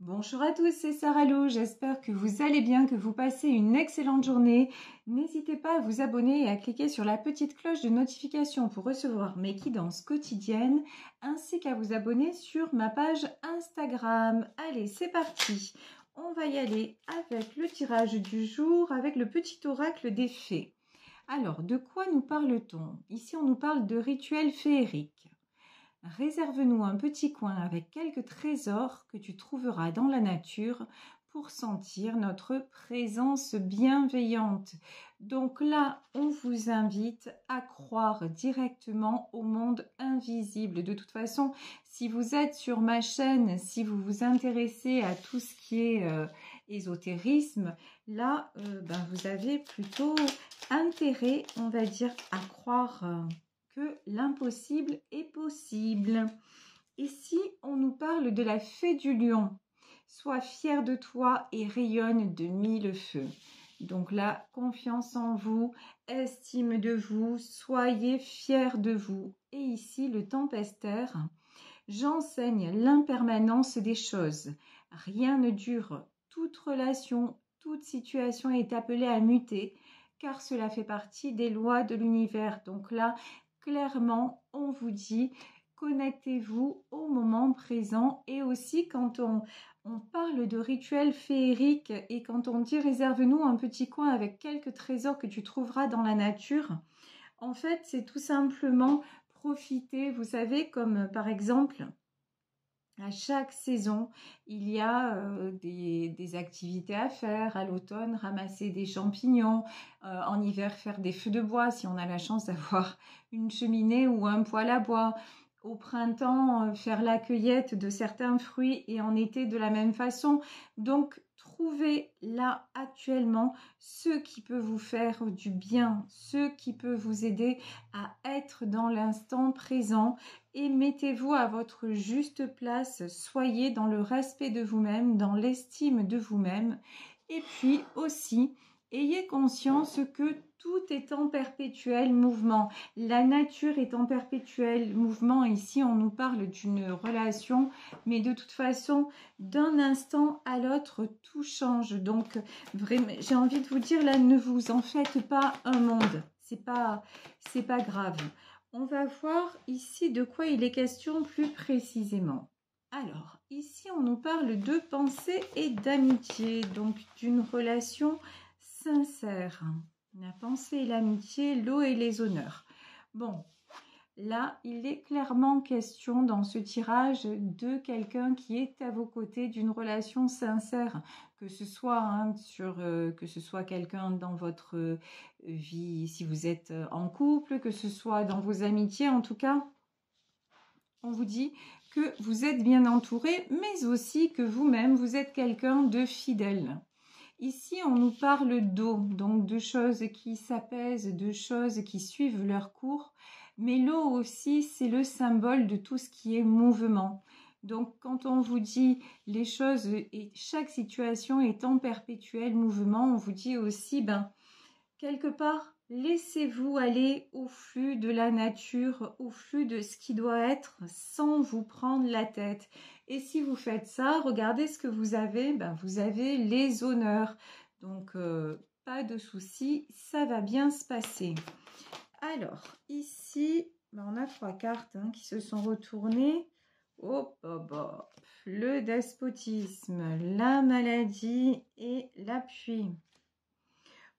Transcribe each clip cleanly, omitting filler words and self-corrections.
Bonjour à tous, c'est Sarah Lou, j'espère que vous allez bien, que vous passez une excellente journée. N'hésitez pas à vous abonner et à cliquer sur la petite cloche de notification pour recevoir mes guidances quotidiennes, ainsi qu'à vous abonner sur ma page Instagram. Allez, c'est parti. On va y aller avec le tirage du jour, avec le petit oracle des fées. Alors, de quoi nous parle-t-on? Ici, on nous parle de rituels féeriques. Réserve-nous un petit coin avec quelques trésors que tu trouveras dans la nature pour sentir notre présence bienveillante. Donc là, on vous invite à croire directement au monde invisible. De toute façon, si vous êtes sur ma chaîne, si vous vous intéressez à tout ce qui est ésotérisme, là, vous avez plutôt intérêt, on va dire, à croire que l'impossible est possible. Ici, on nous parle de la fée du lion. Sois fier de toi et rayonne de mille feux. Donc là, confiance en vous, estime de vous, soyez fiers de vous. Et ici, le tempestaire. J'enseigne l'impermanence des choses. Rien ne dure. Toute relation, toute situation est appelée à muter, car cela fait partie des lois de l'univers. Donc là, clairement, on vous dit, connectez-vous au moment présent. Et aussi, quand on parle de rituels féeriques et quand on dit réserve-nous un petit coin avec quelques trésors que tu trouveras dans la nature, en fait, c'est tout simplement profiter. Vous savez, comme par exemple, à chaque saison, il y a des activités à faire. À l'automne, ramasser des champignons. En hiver, faire des feux de bois si on a la chance d'avoir une cheminée ou un poêle à bois. Au printemps, faire la cueillette de certains fruits et en été de la même façon. Donc, trouvez là actuellement ce qui peut vous faire du bien, ce qui peut vous aider à être dans l'instant présent. Et mettez-vous à votre juste place, soyez dans le respect de vous-même, dans l'estime de vous-même. Et puis aussi, ayez conscience que tout est en perpétuel mouvement. La nature est en perpétuel mouvement. Ici, on nous parle d'une relation, mais de toute façon, d'un instant à l'autre, tout change. Donc, vraiment, j'ai envie de vous dire, là, ne vous en faites pas un monde. C'est pas grave. On va voir ici de quoi il est question plus précisément. Alors, ici, on nous parle de pensée et d'amitié, donc d'une relation sincère. La pensée et l'amitié, l'eau et les honneurs. Bon, là, il est clairement question dans ce tirage de quelqu'un qui est à vos côtés, d'une relation sincère, que ce soit que ce soit quelqu'un dans votre vie, si vous êtes en couple, que ce soit dans vos amitiés, en tout cas, on vous dit que vous êtes bien entouré, mais aussi que vous-même, vous êtes quelqu'un de fidèle. Ici, on nous parle d'eau, donc de choses qui s'apaisent, de choses qui suivent leur cours. Mais l'eau aussi, c'est le symbole de tout ce qui est mouvement. Donc, quand on vous dit les choses et chaque situation est en perpétuel mouvement, on vous dit aussi, quelque part, laissez-vous aller au flux de la nature, au flux de ce qui doit être sans vous prendre la tête. Et si vous faites ça, regardez ce que vous avez. Vous avez les honneurs. Donc, pas de souci, ça va bien se passer. Alors, ici, on a 3 cartes qui se sont retournées. Hop, hop, hop. Le despotisme, la maladie et l'appui.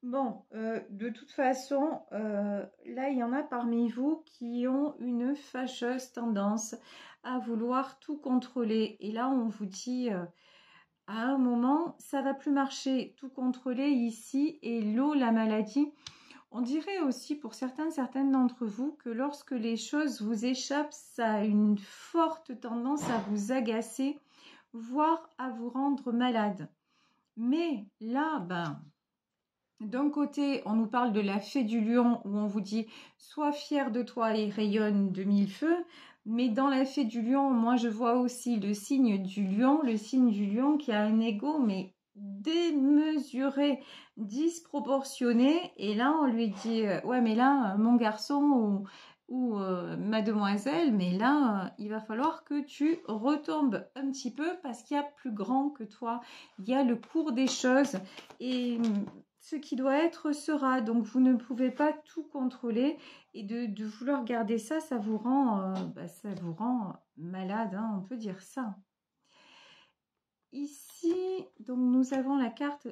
Bon, de toute façon, là, il y en a parmi vous qui ont une fâcheuse tendance à vouloir tout contrôler. Et là, on vous dit, à un moment, ça va plus marcher, tout contrôler ici. Et l'eau, la maladie, on dirait aussi pour certaines d'entre vous que lorsque les choses vous échappent, ça a une forte tendance à vous agacer, voire à vous rendre malade. Mais là, d'un côté, on nous parle de la fée du lion où on vous dit « Sois fier de toi et rayonne de mille feux ». Mais dans la fée du lion, moi je vois aussi le signe du lion qui a un ego mais démesuré, disproportionné. Et là, on lui dit « Ouais, mais là, mon garçon, ou mademoiselle, mais là, il va falloir que tu retombes un petit peu parce qu'il y a plus grand que toi. Il y a le cours des choses et ce qui doit être sera. Donc, vous ne pouvez pas tout contrôler et de vouloir garder ça, ça vous rend malade, hein, on peut dire ça. Ici, donc nous avons la carte,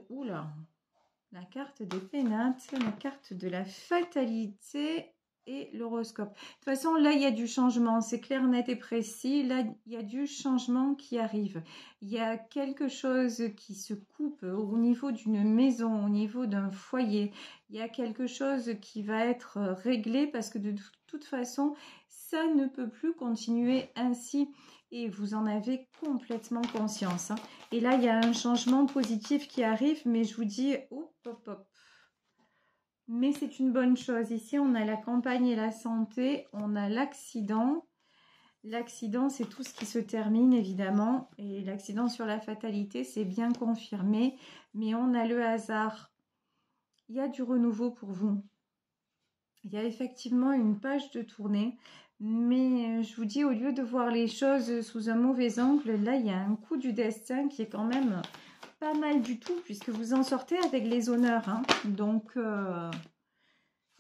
la carte des pénates, la carte de la fatalité et l'horoscope. De toute façon, là, il y a du changement. C'est clair, net et précis. Là, il y a du changement qui arrive. Il y a quelque chose qui se coupe au niveau d'une maison, au niveau d'un foyer. Il y a quelque chose qui va être réglé parce que de toute façon, ça ne peut plus continuer ainsi. Et vous en avez complètement conscience. Hein. Et là, il y a un changement positif qui arrive, mais je vous dis, hop, hop, hop. Mais c'est une bonne chose. Ici, on a la campagne et la santé, on a l'accident. L'accident, c'est tout ce qui se termine, évidemment. Et l'accident sur la fatalité, c'est bien confirmé. Mais on a le hasard. Il y a du renouveau pour vous. Il y a effectivement une page de tournée. Mais je vous dis, au lieu de voir les choses sous un mauvais angle, là, il y a un coup du destin qui est quand même pas mal du tout, puisque vous en sortez avec les honneurs. Hein. Donc,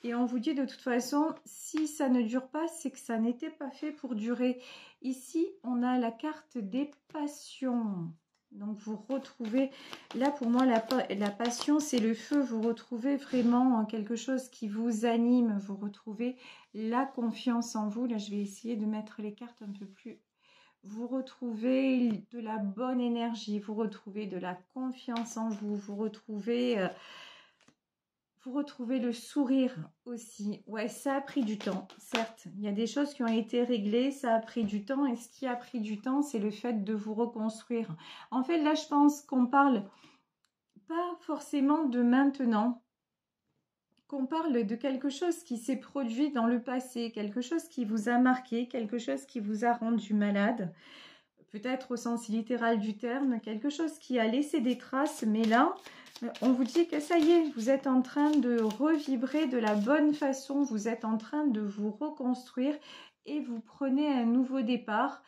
et on vous dit de toute façon, si ça ne dure pas, c'est que ça n'était pas fait pour durer. Ici, on a la carte des passions. Donc, vous retrouvez, là pour moi, la passion, c'est le feu. Vous retrouvez vraiment quelque chose qui vous anime. Vous retrouvez la confiance en vous. Là, je vais essayer de mettre les cartes un peu plus. Vous retrouvez de la bonne énergie. Vous retrouvez de la confiance en vous. Vous retrouvez le sourire aussi. Ouais, ça a pris du temps, certes. Il y a des choses qui ont été réglées, ça a pris du temps. Et ce qui a pris du temps, c'est le fait de vous reconstruire. En fait, là, je pense qu'on parle pas forcément de maintenant, qu'on parle de quelque chose qui s'est produit dans le passé, quelque chose qui vous a marqué, quelque chose qui vous a rendu malade. Peut-être au sens littéral du terme, quelque chose qui a laissé des traces, mais là, on vous dit que ça y est, vous êtes en train de revibrer de la bonne façon, vous êtes en train de vous reconstruire et vous prenez un nouveau départ.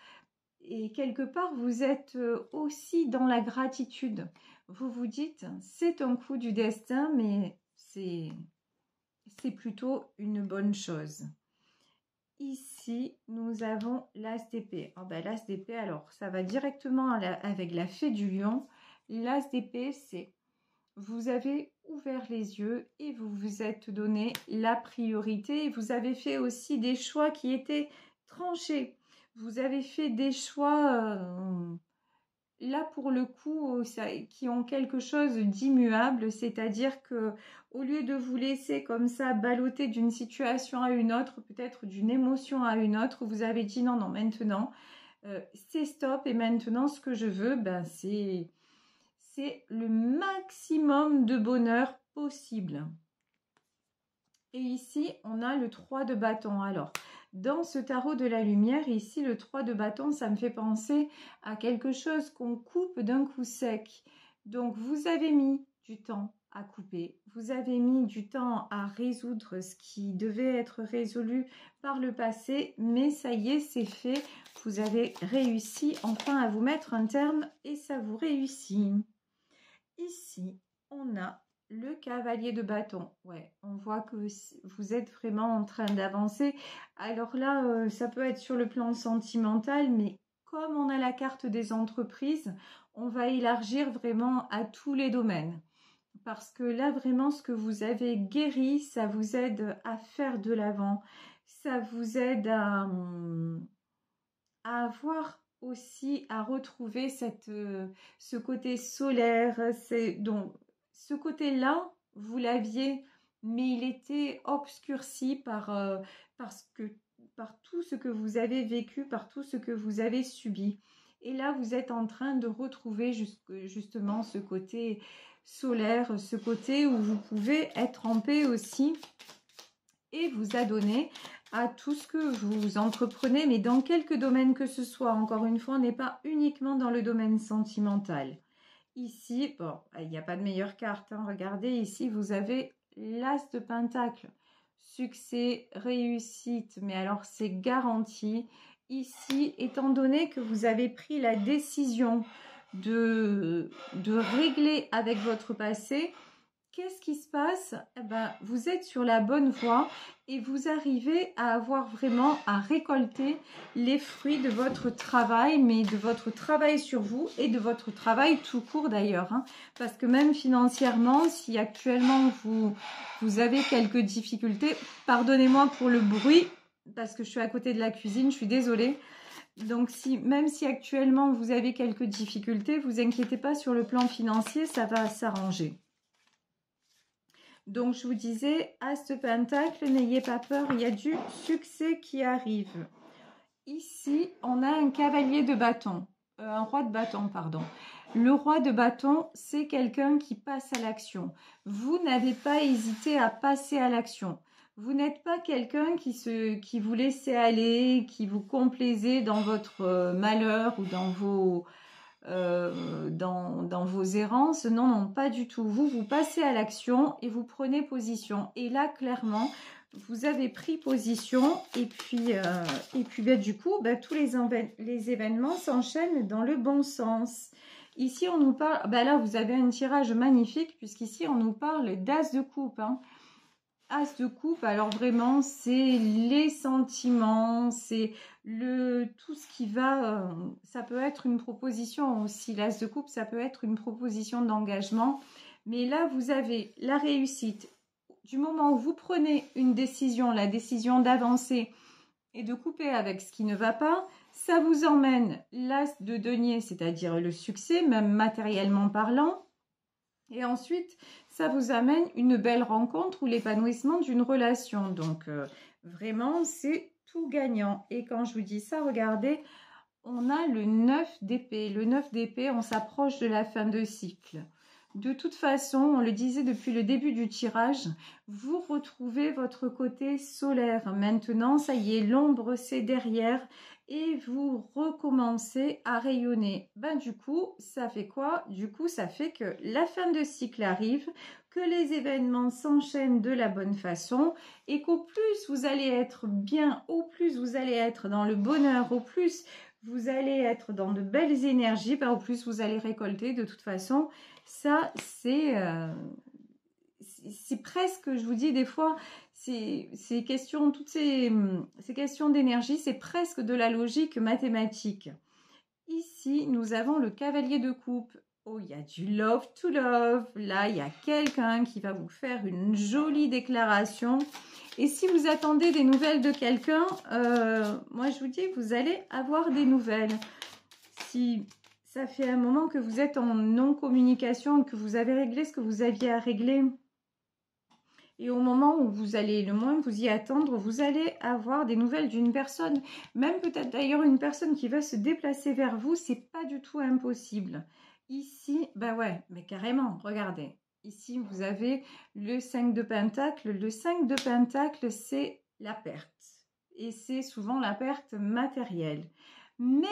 Et quelque part, vous êtes aussi dans la gratitude. Vous vous dites, c'est un coup du destin, mais c'est plutôt une bonne chose. Ici, nous avons l'as d'épée. Oh ben, l'as d'épée, alors, ça va directement avec la fée du lion. L'as d'épée, c'est vous avez ouvert les yeux et vous vous êtes donné la priorité. Et vous avez fait aussi des choix qui étaient tranchés. Vous avez fait des choix, là pour le coup, qui ont quelque chose d'immuable. C'est-à-dire que au lieu de vous laisser comme ça balloter d'une situation à une autre, peut-être d'une émotion à une autre, vous avez dit non, non, maintenant, c'est stop. Et maintenant, ce que je veux, ben, c'est le maximum de bonheur possible. Et ici, on a le 3 de bâton. Alors, dans ce tarot de la lumière, ici, le 3 de bâton, ça me fait penser à quelque chose qu'on coupe d'un coup sec. Donc, vous avez mis du temps à couper. Vous avez mis du temps à résoudre ce qui devait être résolu par le passé. Mais ça y est, c'est fait. Vous avez réussi enfin à vous mettre un terme et ça vous réussit. Ici, on a le cavalier de bâton. Ouais, on voit que vous êtes vraiment en train d'avancer. Alors là, ça peut être sur le plan sentimental, mais comme on a la carte des entreprises, on va élargir vraiment à tous les domaines. Parce que là, vraiment, ce que vous avez guéri, ça vous aide à faire de l'avant. Ça vous aide à avoir aussi à retrouver ce côté solaire. Donc, ce côté-là, vous l'aviez, mais il était obscurci par tout ce que vous avez vécu, par tout ce que vous avez subi. Et là, vous êtes en train de retrouver justement ce côté solaire, ce côté où vous pouvez être en paix aussi et vous adonner à tout ce que vous entreprenez, mais dans quelque domaine que ce soit. Encore une fois, on n'est pas uniquement dans le domaine sentimental. Ici, bon, il n'y a pas de meilleure carte. Hein. Regardez, ici, vous avez l'as de pentacle. succès, réussite, mais alors c'est garanti. Ici, étant donné que vous avez pris la décision de régler avec votre passé, qu'est-ce qui se passe? Eh ben, vous êtes sur la bonne voie et vous arrivez à avoir vraiment à récolter les fruits de votre travail, mais de votre travail sur vous et de votre travail tout court d'ailleurs. Hein, parce que même financièrement, si actuellement vous avez quelques difficultés, pardonnez-moi pour le bruit, parce que je suis à côté de la cuisine, je suis désolée. Donc, même si actuellement vous avez quelques difficultés, vous inquiétez pas, sur le plan financier, ça va s'arranger. Donc, je vous disais, As de Pentacle, n'ayez pas peur, il y a du succès qui arrive. Ici, on a un cavalier de bâton, un roi de bâton, pardon. Le roi de bâton, c'est quelqu'un qui passe à l'action. Vous n'avez pas hésité à passer à l'action. Vous n'êtes pas quelqu'un qui vous laissait aller, qui vous complaisait dans votre malheur ou dans vos errances. Non, non, pas du tout. Vous passez à l'action et vous prenez position. Et là, clairement, vous avez pris position et puis du coup, tous les événements s'enchaînent dans le bon sens. Ici, on nous parle, là, vous avez un tirage magnifique puisqu'ici, on nous parle d'As de coupe. Hein. As de coupe, alors vraiment, c'est les sentiments, c'est tout ce qui va... ça peut être une proposition aussi, l'As de coupe, ça peut être une proposition d'engagement. Mais là, vous avez la réussite. Du moment où vous prenez une décision, la décision d'avancer et de couper avec ce qui ne va pas, ça vous emmène l'As de denier, c'est-à-dire le succès, même matériellement parlant. Et ensuite, ça vous amène une belle rencontre ou l'épanouissement d'une relation. Donc, vraiment, c'est tout gagnant. Et quand je vous dis ça, regardez, on a le 9 d'épée. Le 9 d'épée, on s'approche de la fin de cycle. De toute façon, on le disait depuis le début du tirage, vous retrouvez votre côté solaire. Maintenant, ça y est, l'ombre, c'est derrière. Et vous recommencez à rayonner. Du coup, ça fait quoi? Du coup, ça fait que la fin de cycle arrive, que les événements s'enchaînent de la bonne façon et qu'au plus vous allez être bien, au plus vous allez être dans le bonheur, au plus vous allez être dans de belles énergies, au plus vous allez récolter. De toute façon, ça, c'est presque, je vous dis, des fois, ces questions, toutes ces questions d'énergie, c'est presque de la logique mathématique. Ici, nous avons le cavalier de coupe. Oh, il y a du love to love. Là, il y a quelqu'un qui va vous faire une jolie déclaration. Et si vous attendez des nouvelles de quelqu'un, moi, je vous dis, vous allez avoir des nouvelles. Si ça fait un moment que vous êtes en non-communication, que vous avez réglé ce que vous aviez à régler, et au moment où vous allez le moins vous y attendre, vous allez avoir des nouvelles d'une personne. Même peut-être d'ailleurs une personne qui va se déplacer vers vous, c'est pas du tout impossible. Ici, ouais, mais carrément, regardez. Ici, vous avez le 5 de Pentacle. Le 5 de Pentacle, c'est la perte. Et c'est souvent la perte matérielle. Mais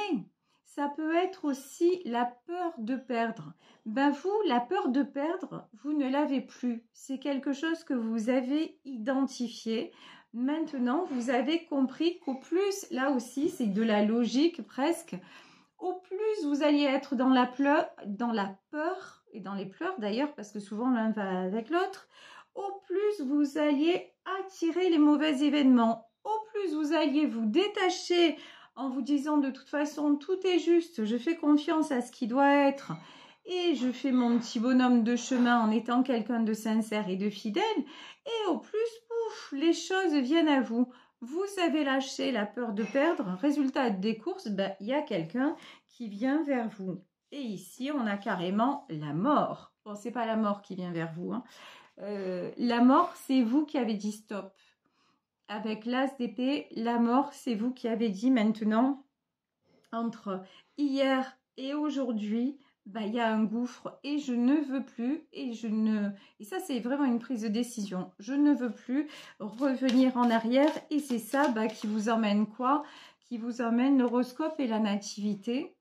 ça peut être aussi la peur de perdre. Vous, la peur de perdre, vous ne l'avez plus. C'est quelque chose que vous avez identifié. Maintenant, vous avez compris qu'au plus, là aussi, c'est de la logique presque. Au plus, vous alliez être dans la peur et dans les pleurs d'ailleurs, parce que souvent l'un va avec l'autre. Au plus, vous alliez attirer les mauvais événements. Au plus, vous alliez vous détacher en vous disant de toute façon tout est juste, je fais confiance à ce qui doit être et je fais mon petit bonhomme de chemin en étant quelqu'un de sincère et de fidèle, et au plus, pouf, les choses viennent à vous. Vous avez lâché la peur de perdre, résultat des courses, il y a quelqu'un qui vient vers vous. Et ici, on a carrément la mort. Bon, c'est pas la mort qui vient vers vous. Hein. La mort, c'est vous qui avez dit stop. Avec l'as d'épée, la mort, c'est vous qui avez dit maintenant, entre hier et aujourd'hui, il y a un gouffre et je ne veux plus, et ça c'est vraiment une prise de décision, je ne veux plus revenir en arrière, et c'est ça qui vous emmène quoi? Qui vous emmène l'horoscope et la nativité.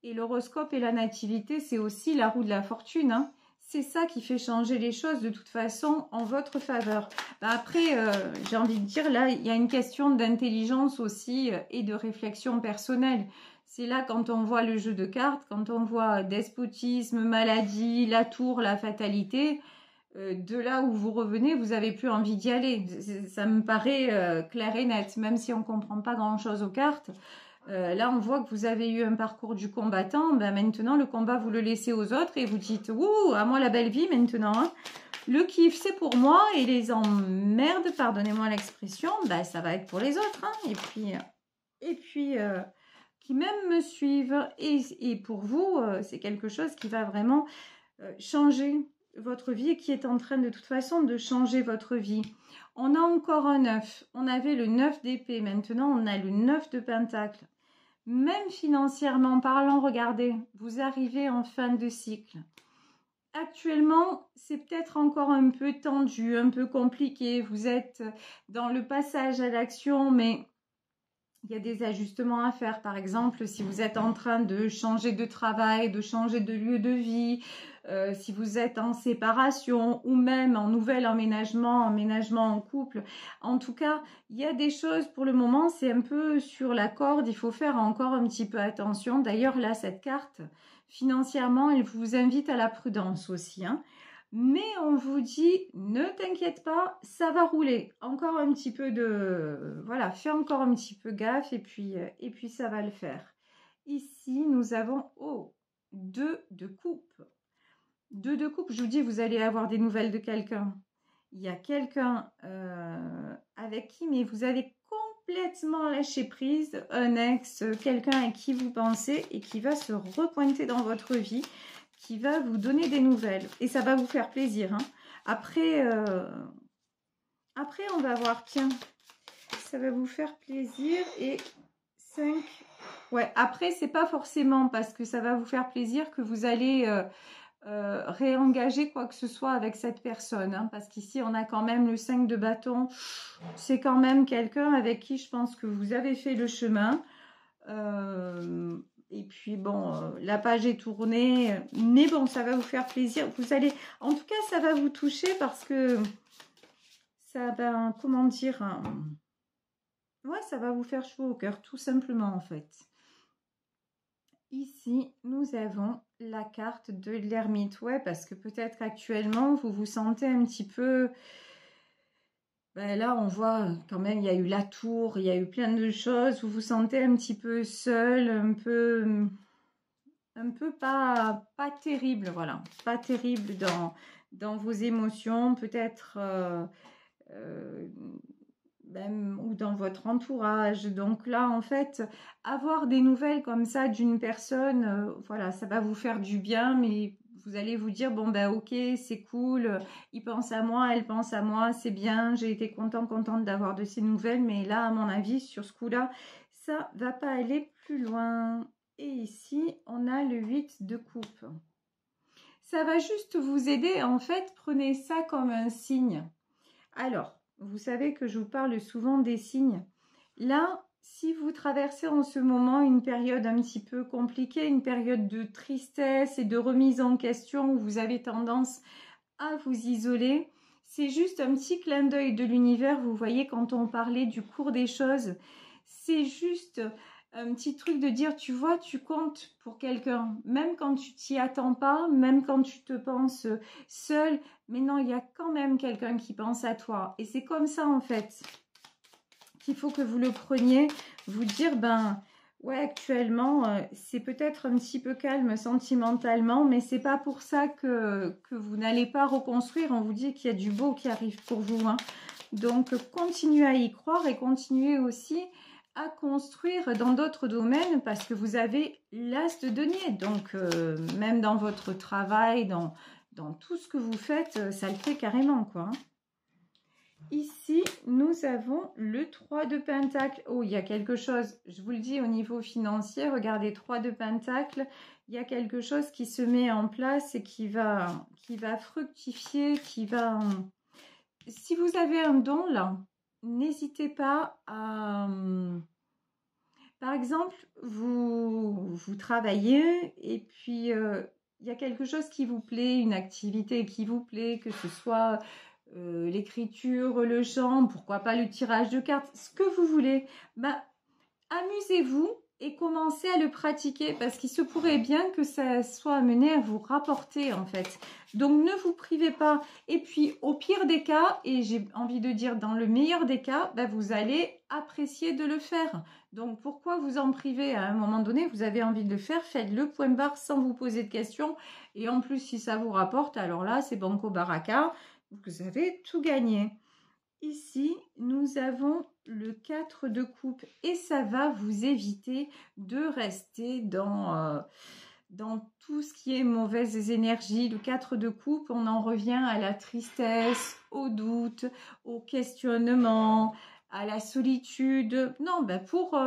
Et l'horoscope et la nativité, c'est aussi la roue de la fortune, hein. c'est ça qui fait changer les choses de toute façon en votre faveur. Bah après, j'ai envie de dire, là, il y a une question d'intelligence aussi et de réflexion personnelle. C'est là quand on voit le jeu de cartes, quand on voit despotisme, maladie, la tour, la fatalité, de là où vous revenez, vous avez plus envie d'y aller. Ça me paraît clair et net, même si on comprend pas grand-chose aux cartes. Là, on voit que vous avez eu un parcours du combattant. Ben maintenant, le combat, vous le laissez aux autres et vous dites « Ouh, à moi la belle vie maintenant hein. Le kiff, c'est pour moi et les emmerdes, pardonnez-moi l'expression, ben, ça va être pour les autres. Hein. Et puis qui même me suivent. Et pour vous, c'est quelque chose qui va vraiment changer votre vie et qui est en train de toute façon de changer votre vie. On a encore un 9. On avait le 9 d'épée. Maintenant, on a le 9 de pentacle. Même financièrement parlant, regardez, vous arrivez en fin de cycle. Actuellement, c'est peut-être encore un peu tendu, un peu compliqué. Vous êtes dans le passage à l'action, mais il y a des ajustements à faire. Par exemple, si vous êtes en train de changer de travail, de changer de lieu de vie, si vous êtes en séparation ou même en nouvel emménagement en couple. En tout cas, il y a des choses pour le moment, c'est un peu sur la corde. Il faut faire encore un petit peu attention. D'ailleurs, là, cette carte, financièrement, elle vous invite à la prudence aussi. Hein. Mais on vous dit, ne t'inquiète pas, ça va rouler. Encore un petit peu de... Voilà, fais encore un petit peu gaffe et puis ça va le faire. Ici, nous avons, 2 de coupe. 2 de coupe, je vous dis, vous allez avoir des nouvelles de quelqu'un. Il y a quelqu'un avec qui, mais vous avez complètement lâché prise, un ex, quelqu'un à qui vous pensez et qui va se repointer dans votre vie, qui va vous donner des nouvelles. Et ça va vous faire plaisir. Hein. Après, on va voir, tiens, ça va vous faire plaisir. Et 5... Ouais, après, c'est pas forcément parce que ça va vous faire plaisir que vous allez... réengager quoi que ce soit avec cette personne hein, parce qu'ici on a quand même le 5 de bâton, c'est quand même quelqu'un avec qui je pense que vous avez fait le chemin et puis bon la page est tournée mais bon ça va vous faire plaisir, vous allez en tout cas ça va vous toucher parce que ça va comment dire ouais ça va vous faire chaud au cœur tout simplement en fait. Ici, nous avons la carte de l'ermite. Ouais, parce que peut-être actuellement, vous vous sentez un petit peu... Ben là, on voit quand même, il y a eu la tour, il y a eu plein de choses. Vous vous sentez un petit peu seul, un peu pas terrible, voilà. Pas terrible dans vos émotions, peut-être... même, ou dans votre entourage. Donc là, en fait, avoir des nouvelles comme ça d'une personne, voilà, ça va vous faire du bien, mais vous allez vous dire, bon, ben ok, c'est cool, il pense à moi, elle pense à moi, c'est bien, j'ai été contente d'avoir de ces nouvelles, mais là, à mon avis, sur ce coup-là, ça va pas aller plus loin. Et ici, on a le 8 de coupe. Ça va juste vous aider, en fait, prenez ça comme un signe. Alors, vous savez que je vous parle souvent des signes. Là, si vous traversez en ce moment une période un petit peu compliquée, une période de tristesse et de remise en question où vous avez tendance à vous isoler, c'est juste un petit clin d'œil de l'univers. Vous voyez, quand on parlait du cours des choses, c'est juste un petit truc de dire, tu vois, tu comptes pour quelqu'un, même quand tu t'y attends pas, même quand tu te penses seul, mais non, il y a quand même quelqu'un qui pense à toi. Et c'est comme ça, en fait, qu'il faut que vous le preniez, vous dire, ben, ouais, actuellement, c'est peut-être un petit peu calme sentimentalement, mais c'est pas pour ça que vous n'allez pas reconstruire. On vous dit qu'il y a du beau qui arrive pour vous. Hein. Donc, continuez à y croire et continuez aussi à construire dans d'autres domaines parce que vous avez l'as de denier. Donc, même dans votre travail, dans tout ce que vous faites, ça le fait carrément, quoi. Ici, nous avons le 3 de pentacle. Oh, il y a quelque chose, je vous le dis, au niveau financier, regardez, 3 de pentacle, il y a quelque chose qui se met en place et qui va fructifier, qui va... Si vous avez un don, là, n'hésitez pas à... Par exemple, vous travaillez et puis il y a quelque chose qui vous plaît, une activité qui vous plaît, que ce soit l'écriture, le chant, pourquoi pas le tirage de cartes, ce que vous voulez. Bah, amusez-vous et commencez à le pratiquer parce qu'il se pourrait bien que ça soit amené à vous rapporter en fait. Donc ne vous privez pas. Et puis au pire des cas, et j'ai envie de dire dans le meilleur des cas, bah, vous allez apprécier de le faire. Donc pourquoi vous en priver à un moment donné? Vous avez envie de le faire, faites-le point barre sans vous poser de questions. Et en plus si ça vous rapporte, alors là c'est banco baraka, vous avez tout gagné. Ici, nous avons le 4 de coupe et ça va vous éviter de rester dans tout ce qui est mauvaises énergies. Le 4 de coupe, on en revient à la tristesse, au doute, au questionnement, à la solitude. Non, ben pour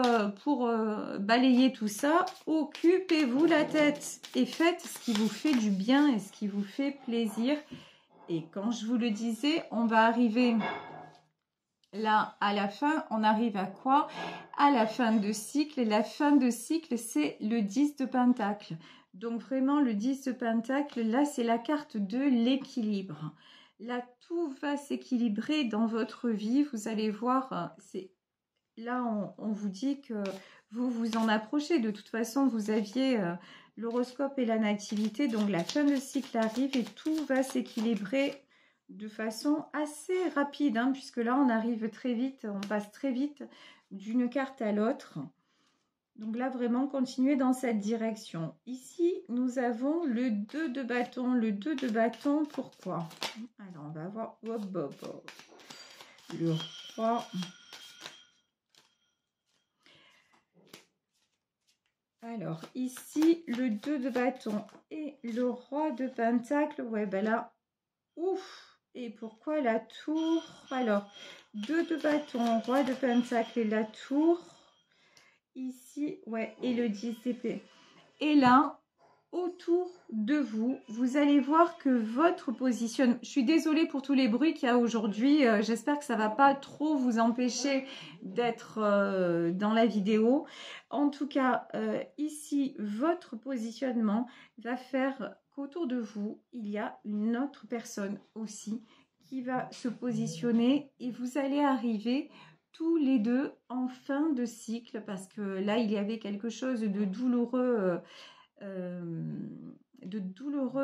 balayer tout ça, occupez-vous la tête et faites ce qui vous fait du bien et ce qui vous fait plaisir. Et quand je vous le disais, on va arriver... Là, à la fin, on arrive à quoi? À la fin de cycle. Et la fin de cycle, c'est le 10 de pentacle. Donc vraiment, le 10 de pentacle, là, c'est la carte de l'équilibre. Là, tout va s'équilibrer dans votre vie. Vous allez voir, là, on vous dit que vous vous en approchez. De toute façon, vous aviez l'horoscope et la nativité. Donc, la fin de cycle arrive et tout va s'équilibrer de façon assez rapide, hein, puisque là, on arrive très vite, on passe très vite d'une carte à l'autre. Donc là, vraiment, continuez dans cette direction. Ici, nous avons le 2 de bâton. Le 2 de bâton, pourquoi? Alors, on va voir. Le roi. Alors, ici, le 2 de bâton et le roi de pentacle. Ouais, ben là, ouf! Et pourquoi la tour? Alors, 2 de bâton, roi de pentacle et la tour. Ici, ouais, et le 10 d'épée. Et là, autour de vous, vous allez voir que votre positionnement... Je suis désolée pour tous les bruits qu'il y a aujourd'hui. J'espère que ça ne va pas trop vous empêcher d'être dans la vidéo. En tout cas, ici, votre positionnement va faire qu'autour de vous, il y a une autre personne aussi qui va se positionner et vous allez arriver tous les deux en fin de cycle parce que là, il y avait quelque chose de douloureux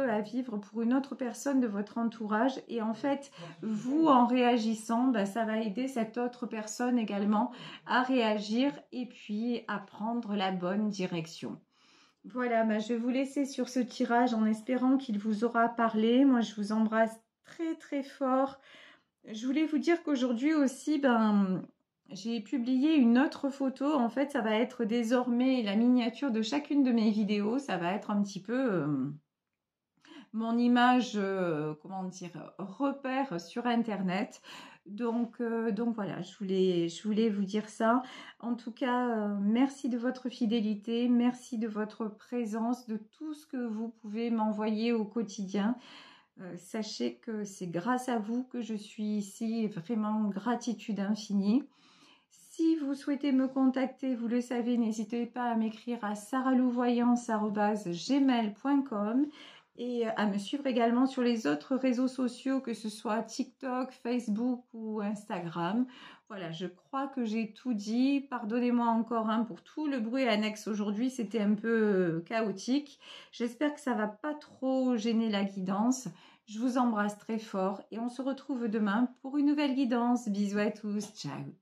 à vivre pour une autre personne de votre entourage et en fait vous en réagissant ça va aider cette autre personne également à réagir et puis à prendre la bonne direction. Voilà, je vais vous laisser sur ce tirage en espérant qu'il vous aura parlé. Moi je vous embrasse très très fort. Je voulais vous dire qu'aujourd'hui aussi j'ai publié une autre photo. En fait, ça va être désormais la miniature de chacune de mes vidéos. Ça va être un petit peu mon image, comment dire, repère sur Internet. Donc voilà, je voulais vous dire ça. En tout cas, merci de votre fidélité, merci de votre présence, de tout ce que vous pouvez m'envoyer au quotidien. Sachez que c'est grâce à vous que je suis ici, vraiment gratitude infinie. Si vous souhaitez me contacter, vous le savez, n'hésitez pas à m'écrire à saralouvoyance@gmail.com et à me suivre également sur les autres réseaux sociaux, que ce soit TikTok, Facebook ou Instagram. Voilà, je crois que j'ai tout dit. Pardonnez-moi encore pour tout le bruit annexe aujourd'hui, c'était un peu chaotique. J'espère que ça ne va pas trop gêner la guidance. Je vous embrasse très fort et on se retrouve demain pour une nouvelle guidance. Bisous à tous, ciao!